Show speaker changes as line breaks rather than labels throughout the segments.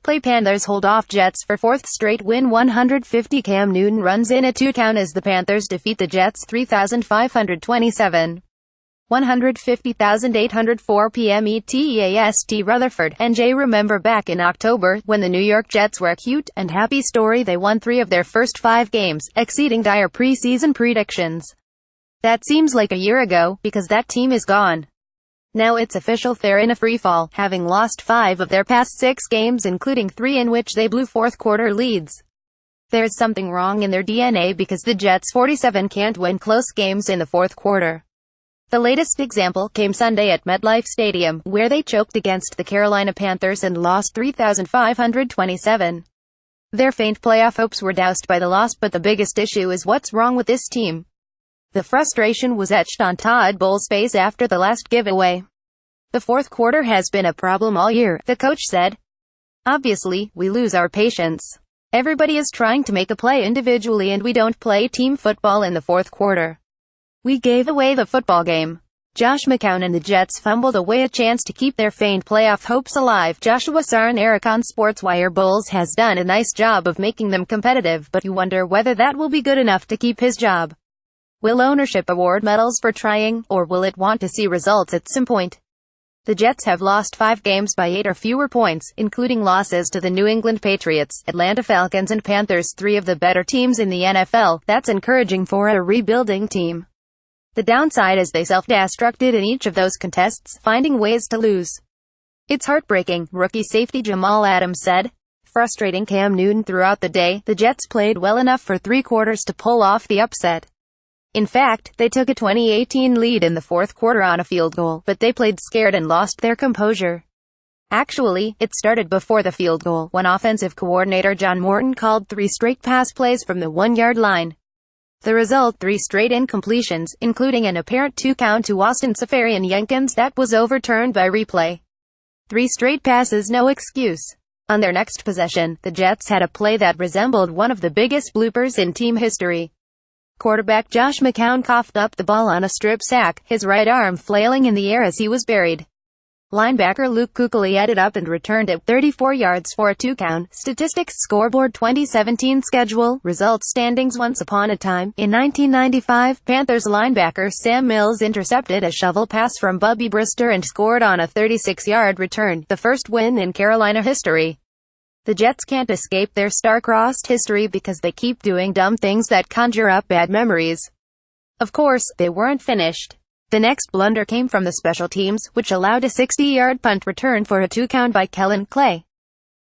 playPanthers hold off Jets for fourth straight win. 150. Cam Newton runs in a toucown as the Panthers defeat the Jets 3,527. 150,804 p.m. ETAST. Rutherford, NJ. Remember back in October, when the New York Jets were a cute and happy story? They won 3 of their first 5 games, exceeding dire preseason predictions. That seems like a year ago, because that team is gone. Now it's official, they're in a freefall, having lost 5 of their past 6 games, including 3 in which they blew fourth-quarter leads. There's something wrong in their DNA, because the Jets 47 can't win close games in the fourth quarter. The latest example came Sunday at MetLife Stadium, where they choked against the Carolina Panthers and lost 3,527. Their faint playoff hopes were doused by the loss, but the biggest issue is what's wrong with this team. The frustration was etched on Todd Bowles' face after the last giveaway. The fourth quarter has been a problem all year, the coach said. Obviously, we lose our patience. Everybody is trying to make a play individually and we don't play team football in the fourth quarter. We gave away the football game. Josh McCown and the Jets fumbled away a chance to keep their faint playoff hopes alive. Joshua Sarn-Eric on SportsWire. Bowles has done a nice job of making them competitive, but you wonder whether that will be good enough to keep his job. Will ownership award medals for trying, or will it want to see results at some point? The Jets have lost 5 games by 8 or fewer points, including losses to the New England Patriots, Atlanta Falcons and Panthers, 3 of the better teams in the NFL. That's encouraging for a rebuilding team. The downside is they self-destructed in each of those contests, finding ways to lose. It's heartbreaking, rookie safety Jamal Adams said. Frustrating Cam Newton throughout the day. The Jets played well enough for 3 quarters to pull off the upset. In fact, they took a 2018 lead in the fourth quarter on a field goal, but they played scared and lost their composure. Actually, it started before the field goal, when offensive coordinator John Morton called 3 straight pass plays from the 1-yard line. The result, 3 straight incompletions, including an apparent toucown to Austin Seferian-Jenkins that was overturned by replay. 3 straight passes, no excuse. On their next possession, the Jets had a play that resembled one of the biggest bloopers in team history. Quarterback Josh McCown coughed up the ball on a strip sack, his right arm flailing in the air as he was buried. Linebacker Luke Kuechly added up and returned it 34 yards for a toucown. Statistics, scoreboard, 2017 schedule, results, standings. Once upon a time, in 1995, Panthers linebacker Sam Mills intercepted a shovel pass from Bubby Brister and scored on a 36-yard return, the first win in Carolina history. The Jets can't escape their star-crossed history because they keep doing dumb things that conjure up bad memories. Of course, they weren't finished. The next blunder came from the special teams, which allowed a 60-yard punt return for a toucown by Kellen Clay.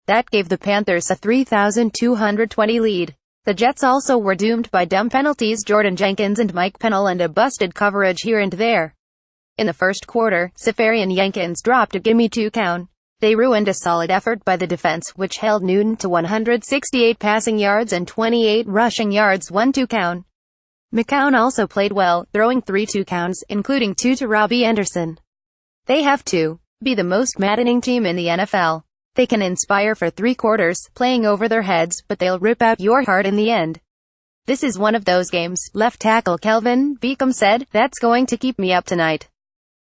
That gave the Panthers a 3,220 lead. The Jets also were doomed by dumb penalties, Jordan Jenkins and Mike Pennell, and a busted coverage here and there. In the first quarter, Seferian-Jenkins dropped a gimme toucown. They ruined a solid effort by the defense, which held Newton to 168 passing yards and 28 rushing yards, 1 toucown. McCown also played well, throwing 3 toucowns, including 2 to Robbie Anderson. They have to be the most maddening team in the NFL. They can inspire for 3 quarters, playing over their heads, but they'll rip out your heart in the end. This is one of those games, left tackle Kelvin Beacom said. That's going to keep me up tonight.